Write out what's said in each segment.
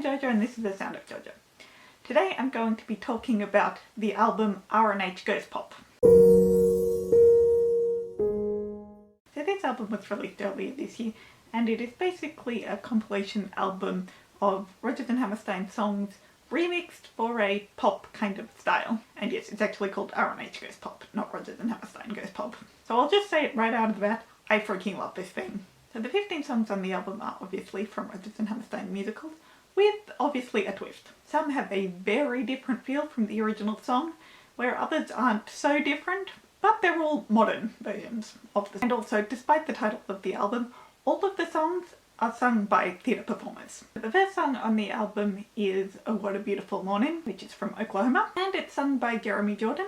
JoJo and this is The Sound of JoJo. Today I'm going to be talking about the album R&H Goes Pop. So this album was released earlier this year and it is basically a compilation album of Rodgers and Hammerstein songs remixed for a pop kind of style. And yes, it's actually called R&H Goes Pop, not Rodgers and Hammerstein Goes Pop. So I'll just say it right out of the bat, I freaking love this thing. So the 15 songs on the album are obviously from Rodgers and Hammerstein musicals, with obviously a twist. Some have a very different feel from the original song, where others aren't so different, but they're all modern versions of the song. And also, despite the title of the album, all of the songs are sung by theatre performers. The first song on the album is Oh What a Beautiful Morning, which is from Oklahoma, and it's sung by Jeremy Jordan,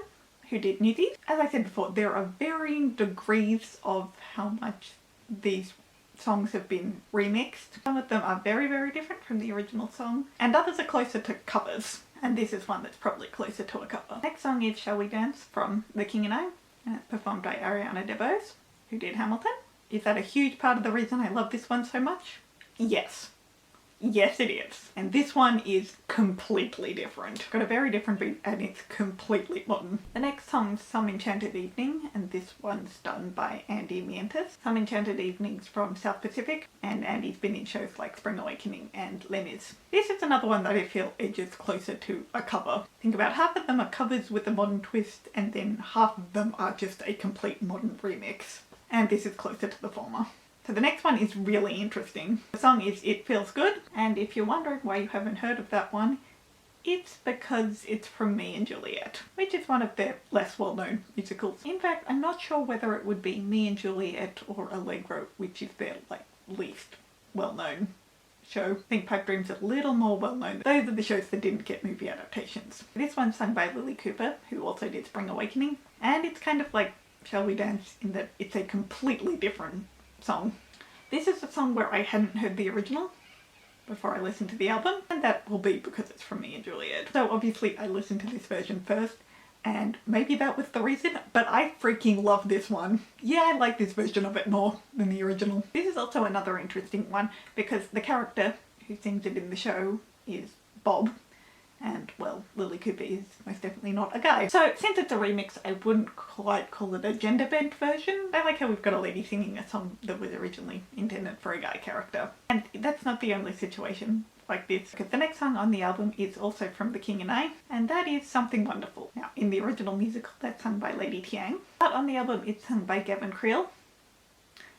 who did Newsies. As I said before, there are varying degrees of how much these songs have been remixed. Some of them are very, very different from the original song, and others are closer to covers, and this is one that's probably closer to a cover. Next song is Shall We Dance from The King and I, and it's performed by Ariana DeBose, who did Hamilton. Is that a huge part of the reason I love this one so much? Yes. Yes it is. And this one is completely different. Got a very different beat and it's completely modern. The next song's Some Enchanted Evening, and this one's done by Andy Mientus. Some Enchanted Evenings from South Pacific, and Andy's been in shows like Spring Awakening and Les Mis. This is another one that I feel edges closer to a cover. Think about half of them are covers with a modern twist and then half of them are just a complete modern remix. And this is closer to the former. So the next one is really interesting. The song is It Feels Good, and if you're wondering why you haven't heard of that one, it's because it's from Me and Juliet, which is one of their less well-known musicals. In fact, I'm not sure whether it would be Me and Juliet or Allegro, which is their least well-known show. I think Pipe Dream's a little more well-known. Those are the shows that didn't get movie adaptations. This one's sung by Lily Cooper, who also did Spring Awakening, and it's kind of like Shall We Dance in that it's a completely different song. This is a song where I hadn't heard the original before I listened to the album, and that will be because it's from Me and Juliet. So obviously I listened to this version first, and maybe that was the reason, but I freaking love this one. Yeah, I like this version of it more than the original. This is also another interesting one because the character who sings it in the show is Bob, and well, Lily Cooper is most definitely not a guy. So since it's a remix, I wouldn't quite call it a gender bent version. I like how we've got a lady singing a song that was originally intended for a guy character. And that's not the only situation like this, because the next song on the album is also from The King and I, and that is Something Wonderful. Now, in the original musical, that's sung by Lady Tiang, but on the album it's sung by Gavin Creel,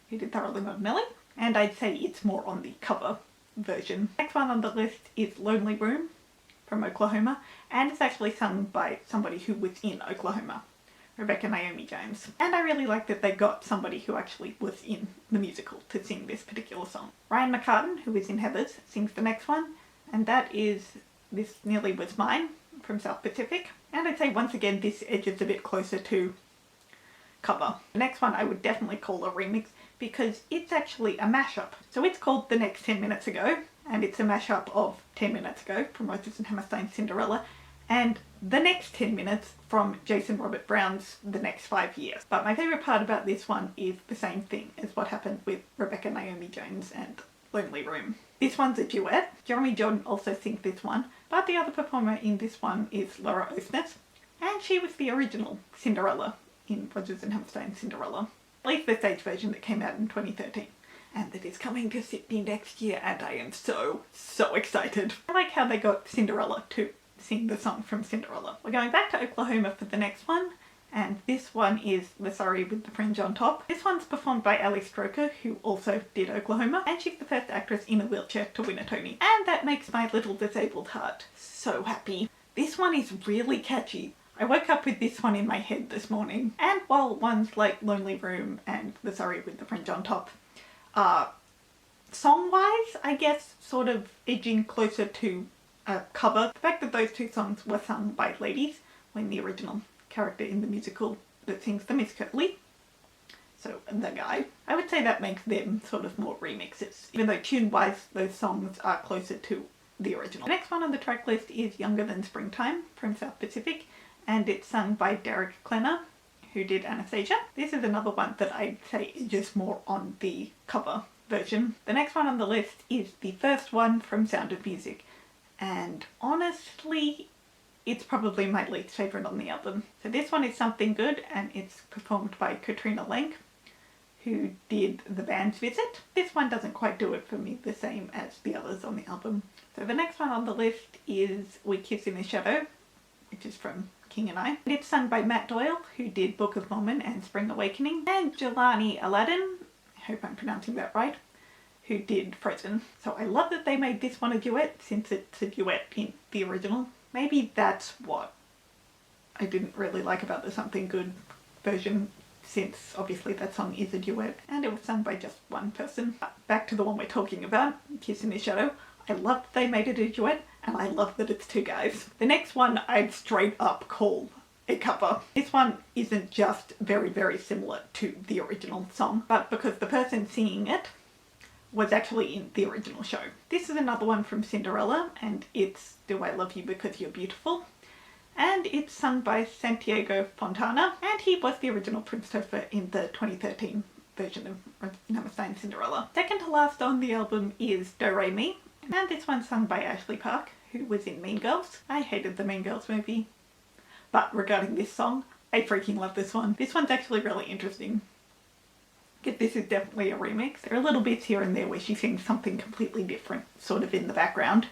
who did Thoroughly Modern Millie, and I'd say it's more on the cover version. Next one on the list is Lonely Room from Oklahoma, and it's actually sung by somebody who was in Oklahoma, Rebecca Naomi Jones. And I really like that they got somebody who actually was in the musical to sing this particular song. Ryan McCartan, who is in Heathers, sings the next one, and that is This Nearly Was Mine from South Pacific. And I'd say once again this edges a bit closer to cover. The next one I would definitely call a remix because it's actually a mashup. So it's called The Next 10 Minutes Ago, and it's a mashup of 10 Minutes Ago from Rodgers and Hammerstein's Cinderella and The Next 10 Minutes from Jason Robert Brown's The Next 5 Years. But my favourite part about this one is the same thing as what happened with Rebecca Naomi Jones and Lonely Room. This one's a duet. Jeremy Jordan also sings this one, but the other performer in this one is Laura Osnes, and she was the original Cinderella in Rodgers and Hammerstein's Cinderella. At least the stage version that came out in 2013. And that is coming to Sydney next year, and I am so excited. I like how they got Cinderella to sing the song from Cinderella. We're going back to Oklahoma for the next one, and this one is The Sorry with the Fringe on Top. This one's performed by Ali Stroker, who also did Oklahoma, and she's the first actress in a wheelchair to win a Tony. And that makes my little disabled heart so happy. This one is really catchy. I woke up with this one in my head this morning, and while ones like Lonely Room and The Sorry with the Fringe on Top song-wise, I guess, sort of edging closer to a cover. The fact that those two songs were sung by ladies when the original character in the musical that sings them is Curtly, so the guy, I would say that makes them sort of more remixes, even though tune-wise those songs are closer to the original. The next one on the track list is Younger Than Springtime from South Pacific, and it's sung by Derek Klenner, who did Anastasia. This is another one that I'd say is just more on the cover version. The next one on the list is the first one from Sound of Music, and honestly, it's probably my least favourite on the album. So this one is Something Good, and it's performed by Katrina Lenk, who did The Band's Visit. This one doesn't quite do it for me the same as the others on the album. So the next one on the list is We Kiss in the Shadow, which is from King and I. And it's sung by Matt Doyle, who did Book of Mormon and Spring Awakening, and Jelani Aladdin, I hope I'm pronouncing that right, who did Frozen. So I love that they made this one a duet, since it's a duet in the original. Maybe that's what I didn't really like about the Something Good version, since obviously that song is a duet and it was sung by just one person. Back to the one we're talking about, Kiss in the Shadow. I love that they made it a duet, and I love that it's two guys. The next one I'd straight up call a cover. This one isn't just very, very similar to the original song, but because the person singing it was actually in the original show. This is another one from Cinderella, and it's Do I Love You Because You're Beautiful. And it's sung by Santiago Fontana, and he was the original Prince Topher in the 2013 version of Rodgers and Hammerstein Cinderella. Second to last on the album is Do Re Mi, and this one's sung by Ashley Park, who was in Mean Girls. I hated the Mean Girls movie, but regarding this song, I freaking love this one. This one's actually really interesting. This is definitely a remix. There are little bits here and there where she sings something completely different, sort of in the background,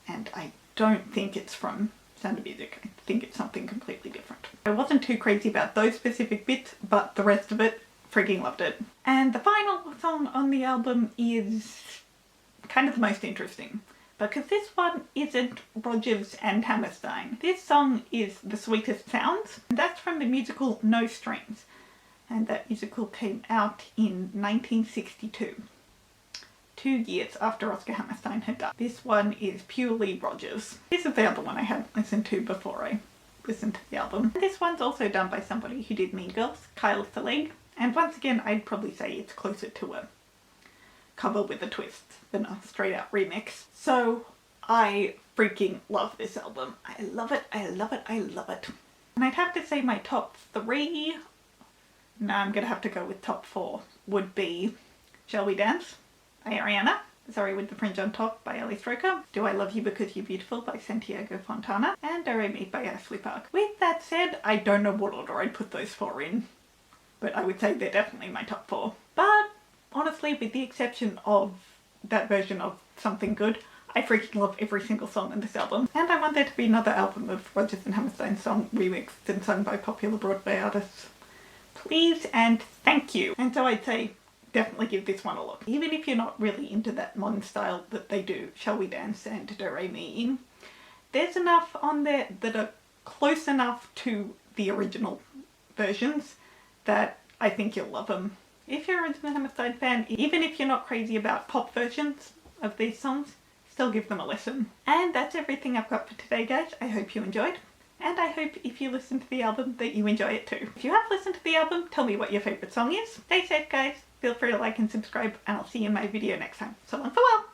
and I don't think it's from Sound of Music. I think it's something completely different. I wasn't too crazy about those specific bits, but the rest of it, freaking loved it. And the final song on the album is kind of the most interesting, because this one isn't Rodgers and Hammerstein. This song is The Sweetest Sounds, and that's from the musical No Strings. And that musical came out in 1962, 2 years after Oscar Hammerstein had died. This one is purely Rodgers. This is the other one I hadn't listened to before I listened to the album. And this one's also done by somebody who did Mean Girls, Kyle Salig. And once again, I'd probably say it's closer to a cover with a twist than a straight out remix. So I freaking love this album. I love it, I love it, I love it. And I'd have to say my top 3, no, I'm gonna have to go with top 4, would be Shall We Dance by Ariana, Sorry with the Fringe on Top by Ali Stroker, Do I Love You Because You're Beautiful by Santiago Fontana, and Do Re Mi by Ashley Park. With that said, I don't know what order I'd put those 4 in, but I would say they're definitely my top 4. But honestly, with the exception of that version of Something Good, I freaking love every single song in this album. And I want there to be another album of Rodgers and Hammerstein song remixed and sung by popular Broadway artists. Please and thank you. And so I'd say definitely give this one a look. Even if you're not really into that modern style that they do Shall We Dance and Do Re Mi in, there's enough on there that are close enough to the original versions that I think you'll love them. If you're a Rodgers and Hammerstein fan, even if you're not crazy about pop versions of these songs, still give them a listen. And that's everything I've got for today, guys. I hope you enjoyed. And I hope if you listen to the album that you enjoy it too. If you have listened to the album, tell me what your favourite song is. Stay safe, guys. Feel free to like and subscribe, and I'll see you in my video next time. So long, farewell!